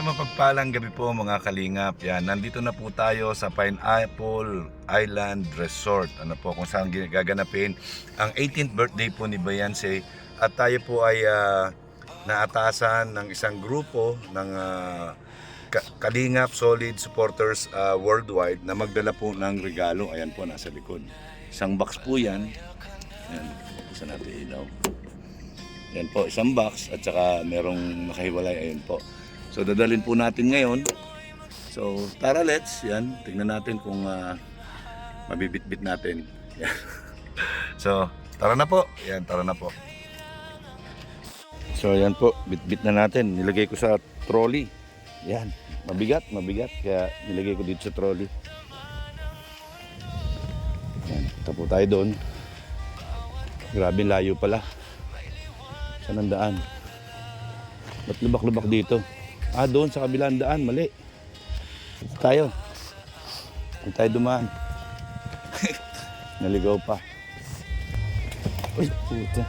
Isang mapagpalang gabi po mga kalingap. Yan, nandito na po tayo sa Pineapple Island Resort. Ano po kung saan gaganapin ang 18th birthday po ni Beyonce. At tayo po ay naatasan ng isang grupo ng Kalingap Solid Supporters Worldwide na magdala po ng regalo. Ayan po, nasa likod. Isang box po yan. Ayan, isa natin ilaw. Ayan po, isang box at saka merong nakahiwalay. Ayan po. So dadalhin po natin ngayon. So tara, let's. Yan, tingnan natin kung mabibitbit natin. Yan. So tara na po. Yan, tara na po. So yan po, bitbit na natin. Nilagay ko sa trolley. Yan, mabigat. Kaya nilagay ko dito sa trolley. Yan, tapo tayo doon. Grabe, layo pala. Saan ang daan? Ba't lubak-lubak dito? Doon sa kabilang daan, mali. Dito tayo. Dito tayo dumaan. Naligaw pa. Uy, puta.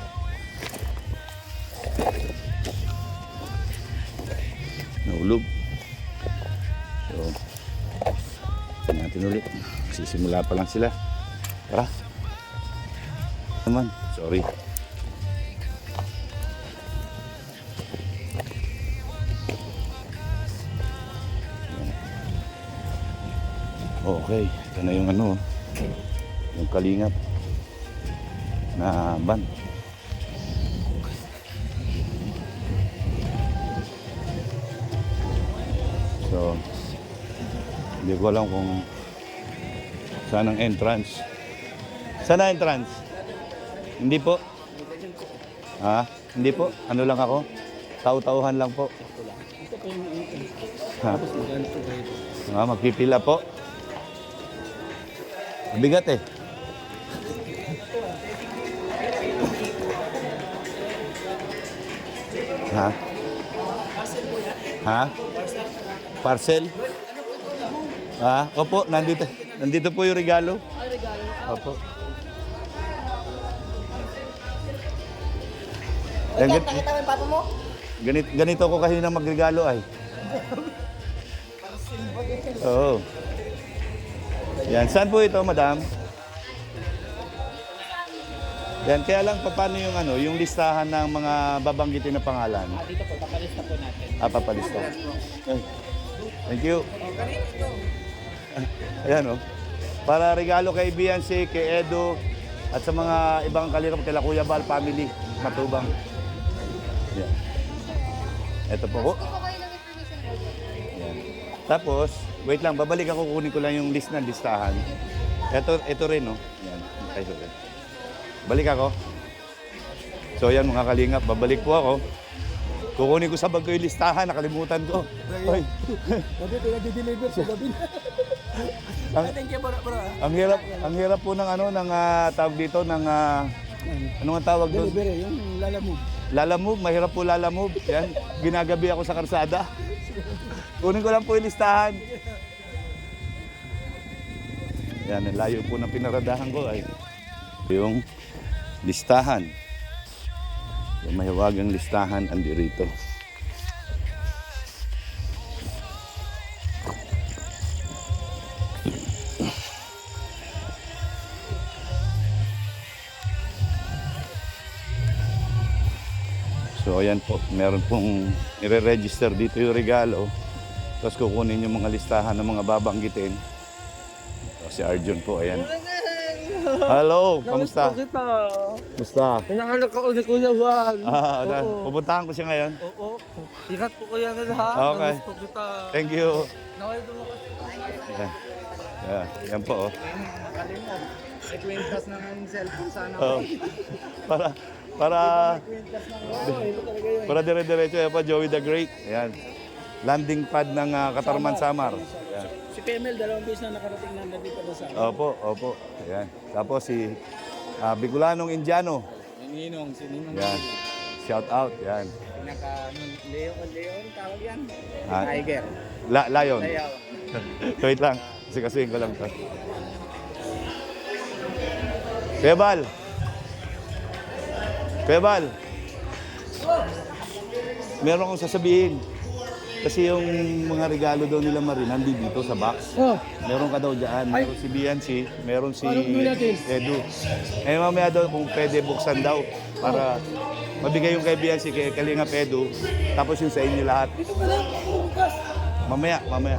Nahulog. So, tignan natin ulit. Sisimula pa lang sila. Tara. Naman, sorry. Okay, ito na yung yung Kalingap na van. So, hindi ko alam kung saan ang entrance. Saan ang entrance? Hindi po. Hindi po. Ano lang ako? Tau-tauhan lang po. Magpipila po. Mabigat eh. Parcel? Opo, nandito po yung regalo. Opo. Nakita mo yung papa mo? Ganito ko kasi na magregalo ay. Oo. Yan, saan po ito, madam? Yan, kaya lang paano yung yung listahan ng mga babanggitin na pangalan? Dito po, papalista po natin. Papalista. Ay, thank you. Ayan para regalo kay Beyonce, kay Edo, at sa mga ibang kalirap kila Kuya Bal family, Matubang. Yan. Ito po. Yan. Tapos, wait lang, babalik ako, kunin ko lang yung list ng listahan. Ito rin, no? Yan. Ito rin. Balik ako. So yan mga kalingap, babalik po ako. Kukunin ko sa bag ko yung listahan, nakalimutan ko. Ay. Sabi, pinag-deliver sa gabi. Thank you, bro. Ang hirap po ng ng tawag dito, ng ano nga tawag doon? Delivery, yung lalamove. Lalamove, mahirap po lalamove. Yan, ginagabi ako sa karsada. Kunin ko lang po yung listahan. Yan, layo po ng pinaradahan ko ay yung listahan. Yung mahiwagang listahan andi rito. So ayan po, meron pong i-register dito yung regalo. Tapos kukunin yung mga listahan ng mga babanggitin. So, si Arjun po, ayan. Hello, kamusta? Kamusta? Pinahanap ako ni Kuya Juan. Pupuntahan ko siya ngayon. Oo. Ingat po kuya na lahat. Okay. Gusto kita. Thank you. Naway dumakas. Yan po. Makalimot. Kwintas ng cellphone sana. Para dire-diretso yan po, Joey the Great. Ayan. Landing pad ng Katarman Samar. Ayan. Si PML, 2 beses na nakarating na dito sa Opo. Ayan. Tapos si Bicolanong Indiano. Ninong, si Ninong. Ayan. Shout out. Ayan. Leon, tawag yan. Ah. Tiger. Lion. Layaw. Wait lang. Kasi ko lang to. Kuya Bal. Meron akong sasabihin. Kasi yung mga regalo daw nila Marie, nandito dito sa box. Oh, Meron ka daw dyan. Ay. Meron si Bianci, meron si Anong gawin natin? Edu. Eh mamaya daw kung pwede buksan daw para mabigay yung kay Bianci, kay Kalingap Edu. Tapos yung sa inyo lahat. dito ka lang. Bukas. Mamaya, mamaya.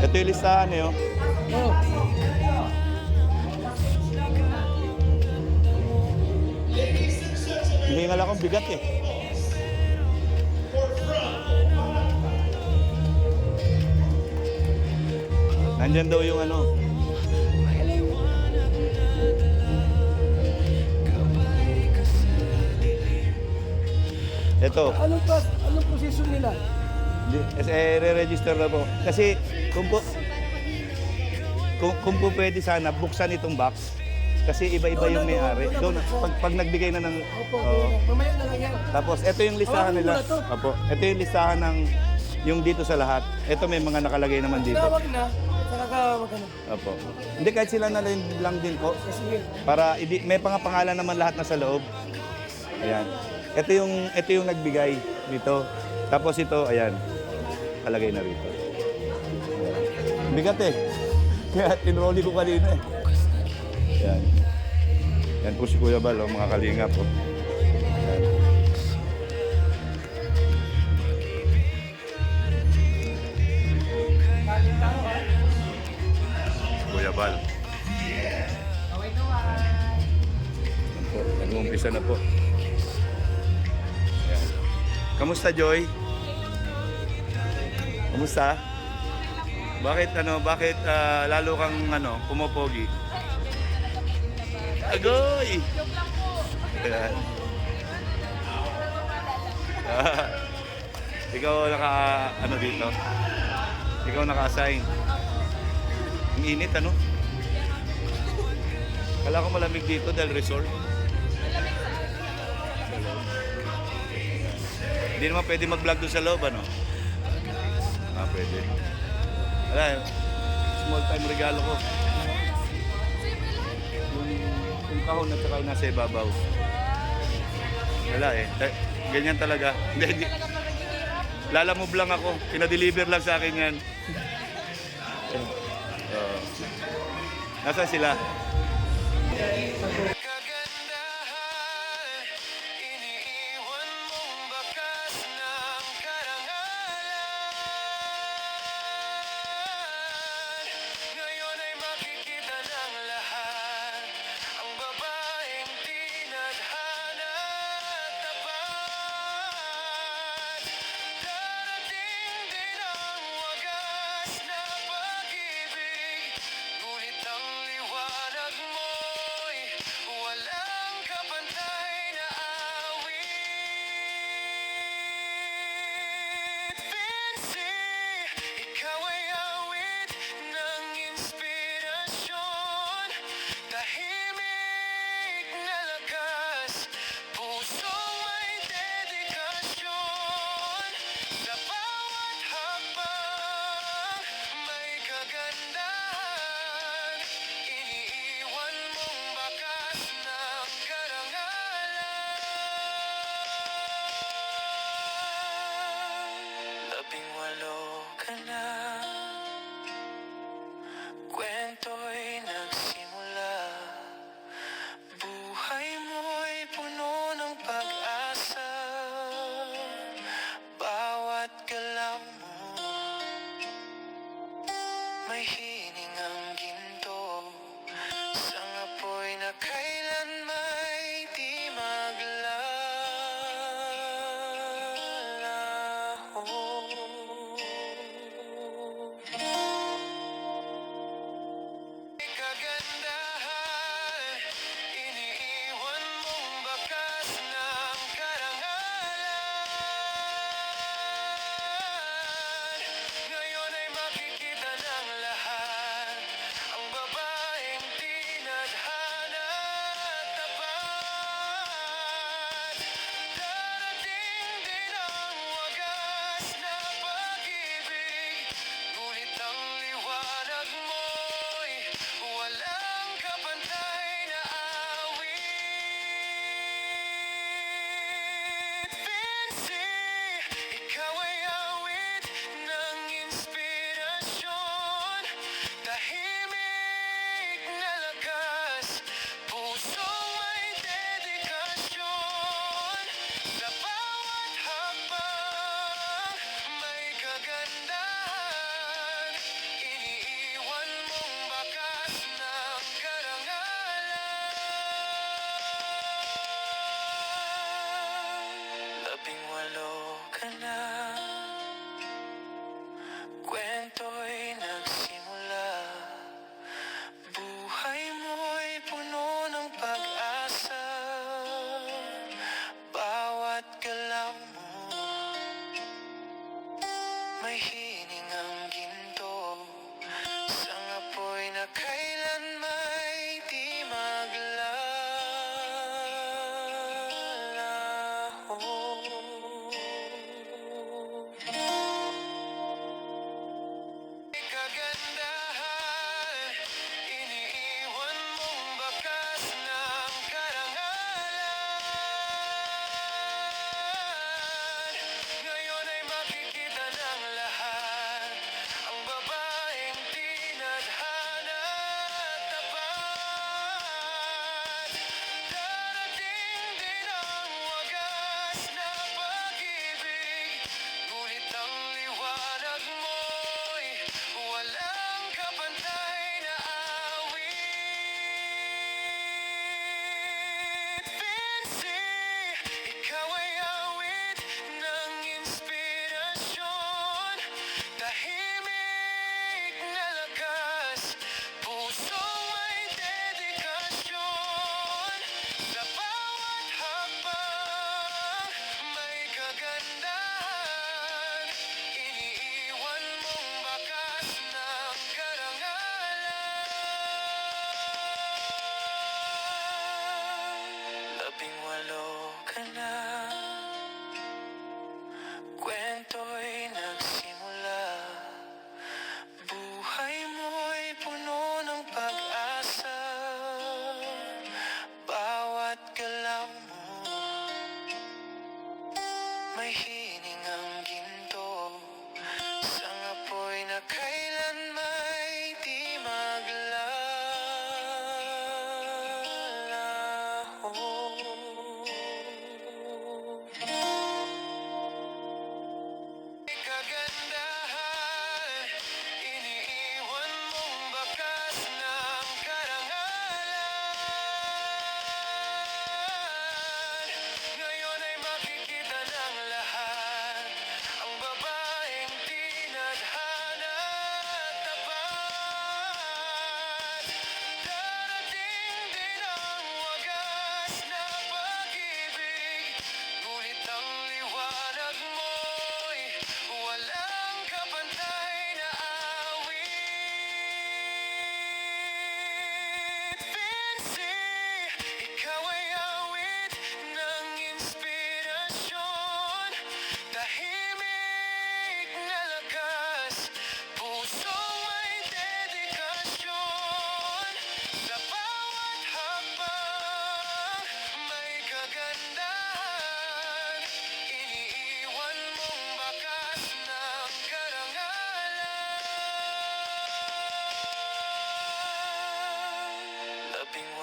Ito yung listahan eh. Oh. Oh. Hindi nga lang akong bigat eh. Nandyan daw yung ano. Ito. Anong proseso nila? Re-register na po. Kasi kung po pwede sana, buksan itong box. Kasi iba-iba yung may-ari. Doon, pag nagbigay na ng... Opo, Oo. mamaya na lang yan. Tapos, ito yung listahan Tawagin mo nila. na to. Opo. Ito yung listahan ng yung dito sa lahat. Ito may mga nakalagay naman dito. Tinawag na, saka ka magano. Opo. Hindi, kahit sila na lang din po. Sige. Para, may pangalan naman lahat na sa loob. Ayan. Ito yung nagbigay dito. Tapos ito, ayan. Kalagay na rito. Ayan. Bigat eh. Kaya tinrolly ko kanina eh. Ayan. Yan po si Kuya Bal, oh, mga kalinga po. Ayan. Kuya Bal. Ayan po, nag-uumpisa na po. Ayan. Kamusta, Joy? Kamusta? Bakit lalo kang pumopogi? Agoy! Ayan. Ikaw dito? Ikaw naka-assign. Ang init Kala ko malamig dito dahil resort. Hindi naman pwede mag-vlog doon sa loob, pwede. Wala, small time regalo ko. Yung kahon at saka yung nasa ibabaw. Wala ganyan talaga. Hindi. Lalamove lang ako. Pinadeliver lang sa akin yan. Nasaan sila?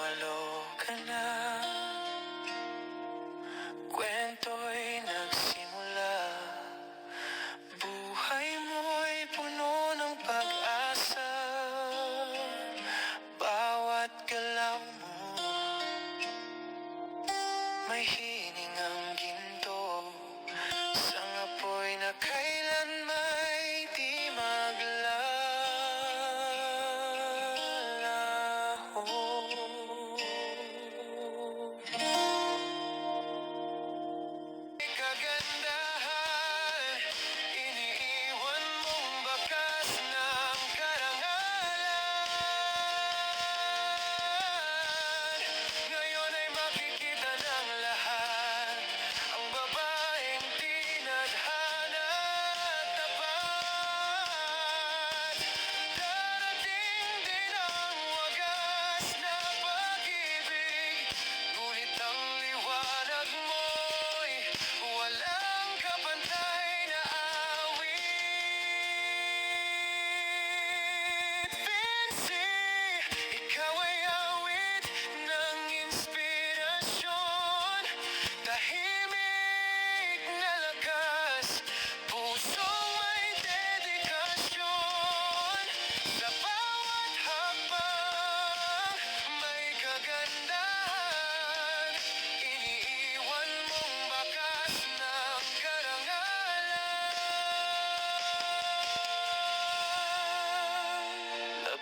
walo ka na, kwento'y nagsimula. Buhay mo'y puno ng pag-asa. Bawat galaw mo may hiningang ginto. Isang apoy na kailan may di maglalaho. Kagandahan, iniiwan mong bakas ng karangalan. Ngayon ay makikita ng lahat ang babaeng tinadhana at tapat. Darating din ang wagas na pag-ibig, ngunit ang liwanag mo'y walang kapantay na awit. Vinci, ikaw ay awit ng inspirasyon. Tahimik na lakas, pusong may dedikasyon. Sa bawat hakbang may kagandahan, iniiwan mong bakas ng karangalan.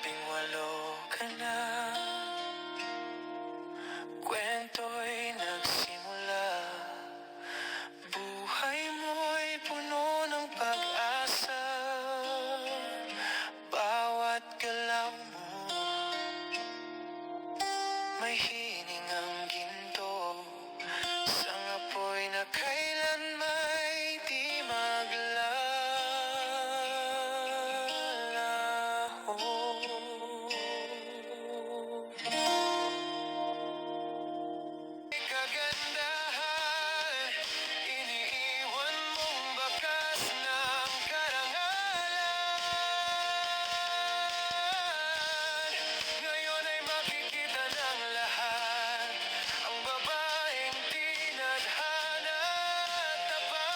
18 ka na, kwento'y nagsimula. Buhay mo'y puno ng pag-asa. Bawat galaw mo may hiningang ginto. Isang apoy na kailan may di maglalaho. Kagandahan, iniiwan mong bakas ng karangalan. Ngayon ay makikita ng lahat ang babaeng tinadhana at tapat.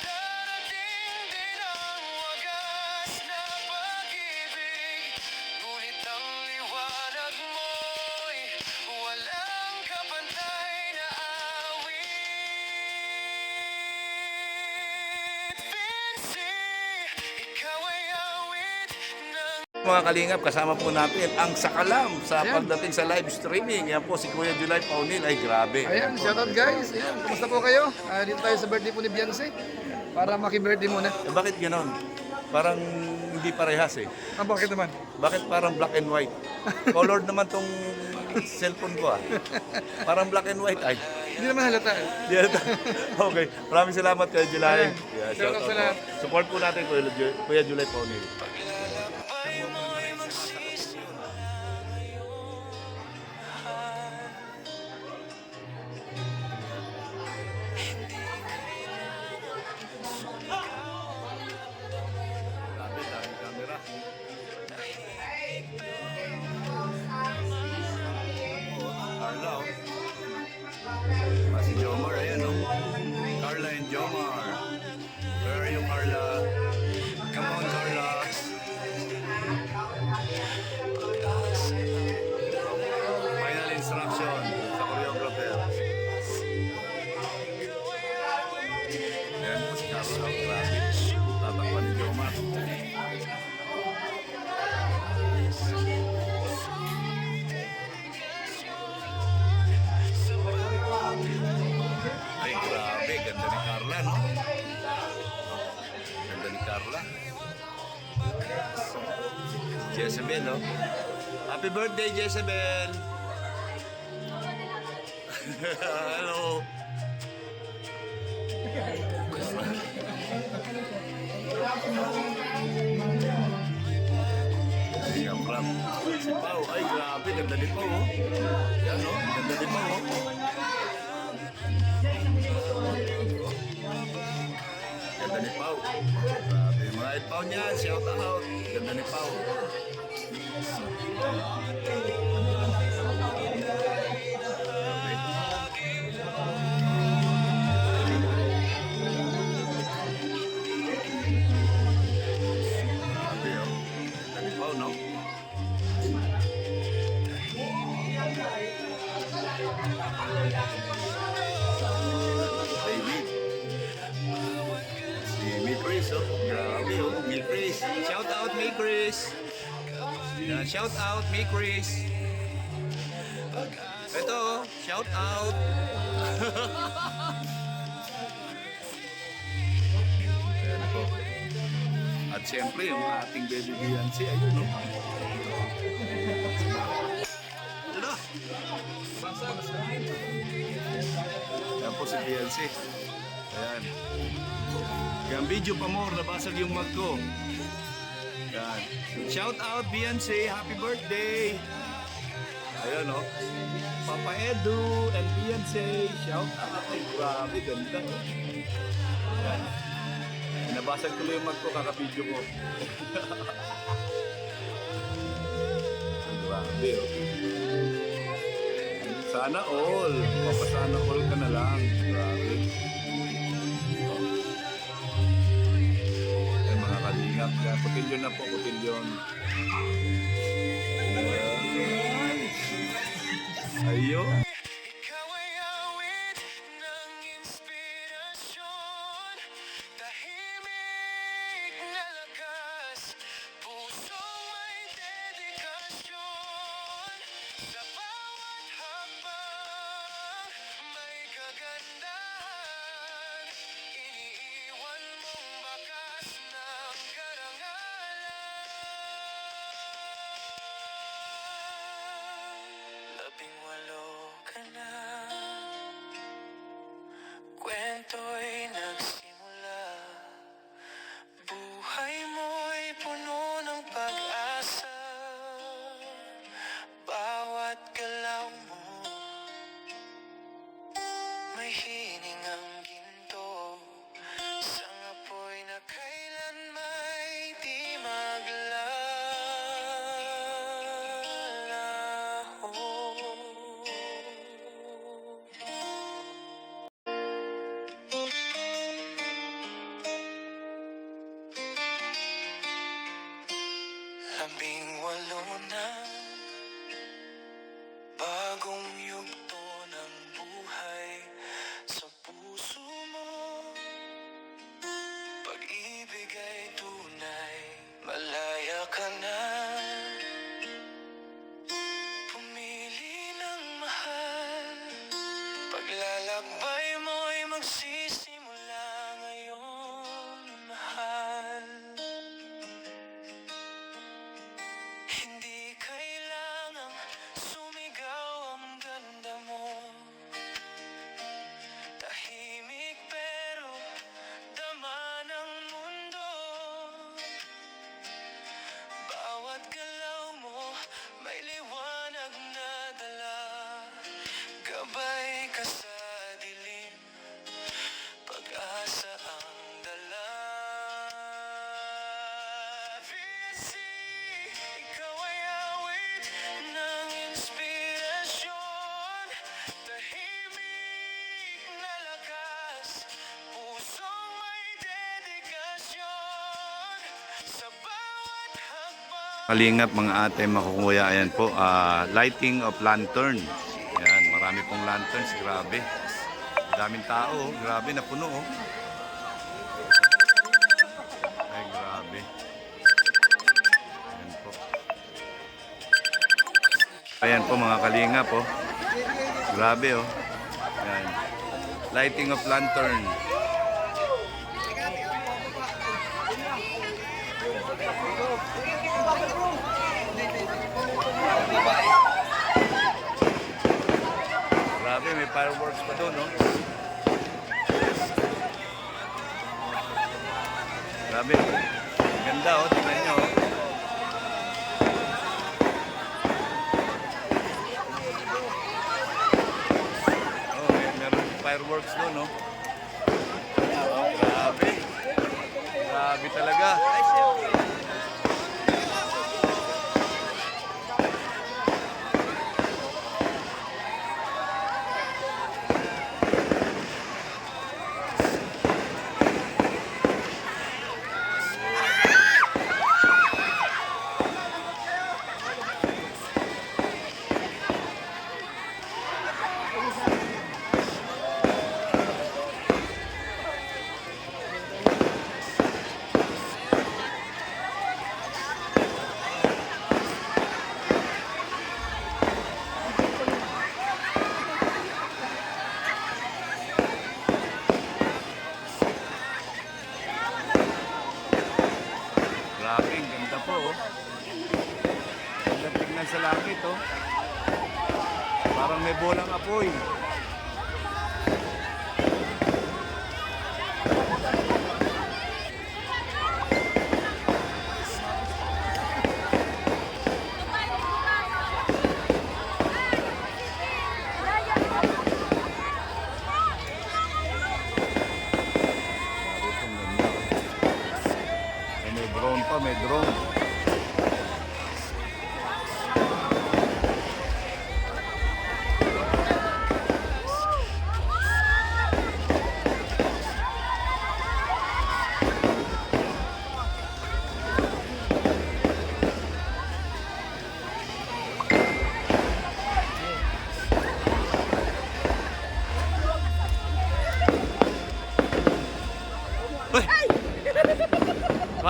Darating din ang wagas na pag-ibig, ngunit ang liwanag mo'y walang kapantay na awit. Vinci, ikaw ay awit ng Mga kalingap, kasama po natin ang sakalam sa pagdating sa live streaming. Yan po si Kuya July Paunil. Ay grabe. Ayan, shoutout guys. Ayan, kumusta po kayo? Dito tayo sa birthday po ni Beyonce. Para maki-birthday muna. Eh, bakit ganon? Parang hindi parehas eh. Bakit naman? Bakit parang black and white? Colored naman tong cellphone ko ah. Parang black and white ay. Hindi naman halata. Yeah. Okay. Maraming salamat Kuya July. Ayan. Yeah, Shout out shout out sa po. lahat. Support po natin Kuya July Paunil. Ay mo'y magsisimula. Grabe, daming camera. Carla, oh. Si Jomar, ayan, oh. Carla and Jomar. Where are you, Carla? Come on, Carla. Final instruction sa choreographer. Ayan po si Carla. Grabe. Tatakpan ni Jomar. Ay, grabe. Ganda ni Carla, no? Ganda ni Carla. Jezebel, no? Happy birthday, Jezebel! Hello! Ayan, Brad. Si Pao. Ay, grabe. Ganda ni Pao, oh. Yan, no? Ganda ni Pao, oh. Ganda ni Pao. Grabe. Mga Pao niyan. Shout out. Ganda ni Pao. Chris. Yan, shout out, me Chris. Ito, shout out. Ayan po. At siyempre, yung ating baby Beyonce, ayun, no? Hala! Ayan po si Beyonce. Ayan. Yung video pa more, nabasag yung mug ko. Ayan. Shout out Beyonce, happy birthday! Ayan, no? Papa Edu and Beyonce, shout out. Ay, grabe, ganda, no? Ayan. Nabasag tuloy yung mug ko, kaka-video ko. Grabe, oh. Sana all. Papasana all ka na lang. Grabe. Ayan, mga kalingap. Putilyon na po, putilyon. Ayun. Ikaw ay awit ng inspirasyon, tahimik na lakas, pusong may dedikasyon. Sa bawat hakbang may kagandahan, iniiwan mong bakas ng karangalan. 18 ka na, kwento'y nagsimula, buhay mo'y puno ng pag-asa, bawat galaw mo may hiningang ginto, sang apoy na kailan may di maglaho. 18 na, bagong yugto ng buhay sa puso mo. Pag-ibig ay tunay, malaya ka na. Pumili ng mahal, paglalakbay mo'y magsisimula ngayon, mahal. Hindi kailangang sumigaw ang ganda mo, tahimik pero dama ng mundo. Bawat galaw mo may liwanag na dala, gabay ka sa dilim, pag-asa ang dala. VSC, ikaw ay awit ng inspirasyon, tahimik na lakas, pusong may dedikasyon. Sa bawat hakbang Kalingap mga ate, makukuya, ayan po, lighting of lantern. Ayan, marami pong lanterns, grabe. Daming tao, grabe, napuno, oh. Ay, grabe. Ayan po. Ayan po mga kalingap, oh. Grabe, oh. Ayan. Lighting of lantern. Grabe, may fireworks pa doon, no? Grabe. Ganda, oh. Tingnan nyo, oh. Oh, meron fireworks doon, no? Grabe. Grabe talaga. dito. Parang may bolang apoy. May drone pa, may drone.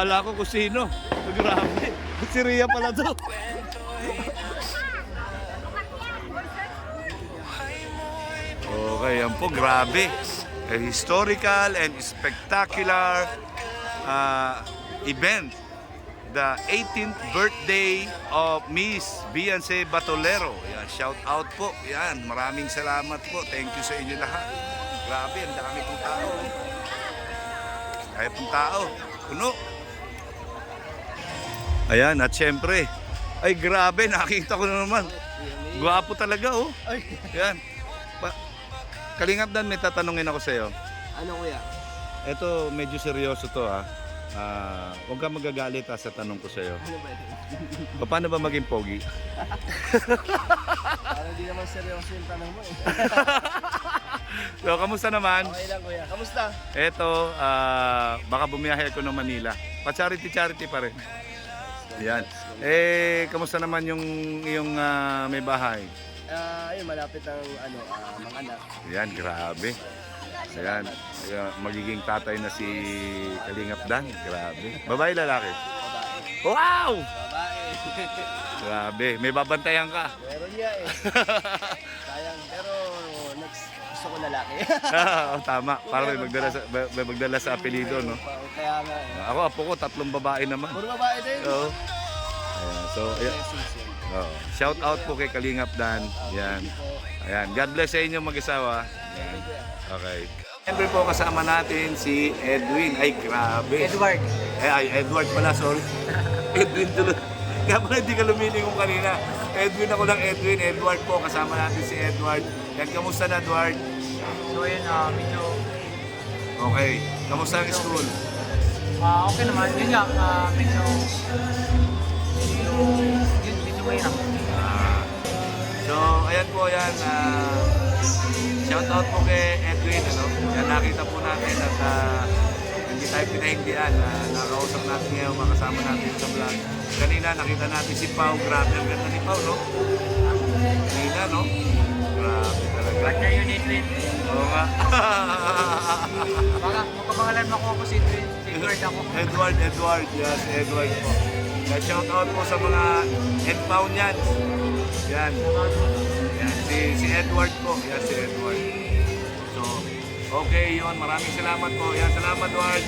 Kala ko kung sino. Grabe. Si Rhea pala to. Okay, yan po. Grabe. A historical and spectacular event. The 18th birthday of Miss Beyonce Batolero. Yan, shout out po. Yan, maraming salamat po. Thank you sa inyo lahat. Grabe, ang dami pong tao. Kaya pong tao. Puno. Ayan, at syempre, ay grabe, nakita ko na naman. Gwapo talaga, oh. Ayan. Kalingap Dan, may tatanungin ako sa'yo. Ano kuya? Ito, medyo seryoso to, ha. Huwag ka magagalit, ha, sa tanong ko sa'yo. Ano ba ito? Paano ba maging pogi? Parang di naman seryoso yung tanong mo eh. So, kamusta naman? Okay lang kuya. Kamusta? Ito, baka bumiyahe ako ng Manila. Pa-charity pa rin. Ayan. Kamusta naman yung may bahay? Ayun, malapit ang mga anak. Ayan, grabe. Ayan, magiging tatay na si Kalingap Dan. Grabe. Babae, lalaki? Babae. Wow! Babae. Grabe. May babantayan ka. Meron niya eh. Sayang. Pero next, gusto ko lalaki. Oh, tama. Para may magdala sa apelido, no? Kaya nga eh. Ako, apo ko, 3 babae naman. Puro babae din. Oo. Ayan, so, ayan. Oh, shout out po kay Kalingap Dan. Yan. Ayan. God bless sa inyo mag-asawa. Yan. Okay. Siyempre po kasama natin si Edwin. Ay, grabe. Edward. Edward pala, sorry. Edwin tuloy. Kaya pala hindi ka lumilingon kanina. Edwin ako ng Edwin. Edward po. Kasama natin si Edward. Yan, kamusta na, Edward? So yun, medyo Okay. Kamusta ang school? okay naman. Yun nga, medyo mahirap. So, ayan po yan. Shout out po kay Edwin. Yan, nakita po natin at hindi tayo pinahindihan. Nakausap natin ngayon, makasama natin sa vlog. Kanina nakita natin si Pau. Grabe ang ganda ni Pau, no? Kanina, no? Grabe talaga. Kanya yun ni Twin. Oo nga. Baka magkapangalan mo ako si Twin. Si Edward ako. Edward. Yes, Edward po. Kaya shout out po sa mga N-Pound yan. Yan. Yan. Si Edward po. Yan si Edward. So, okay yun. Maraming salamat po. Yan, salamat Edward.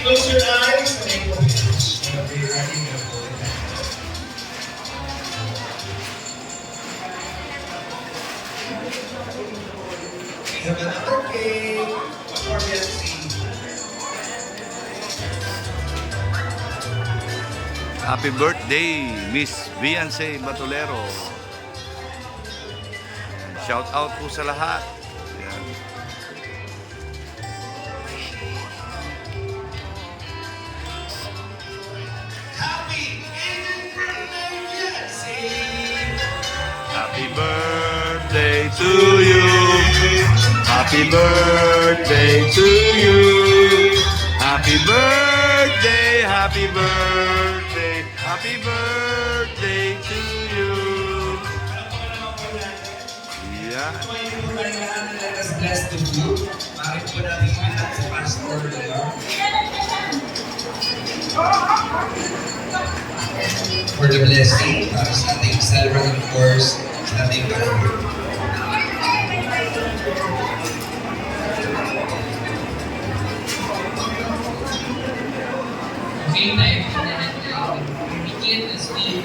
Close your eyes. We have another cake for Beyonce. Happy birthday, Miss Beyonce Batolero. Shout out po sa lahat. Yan. Happy birthday to you. Happy birthday to you. Happy birthday, happy birthday, happy birthday to you. Yeah. Let us bless the food. Bakit po natin pinag sa pastor nila? For the blessing, sa ating celebrant, of course, sa ating pastor. Okay, time na natin. Begin as we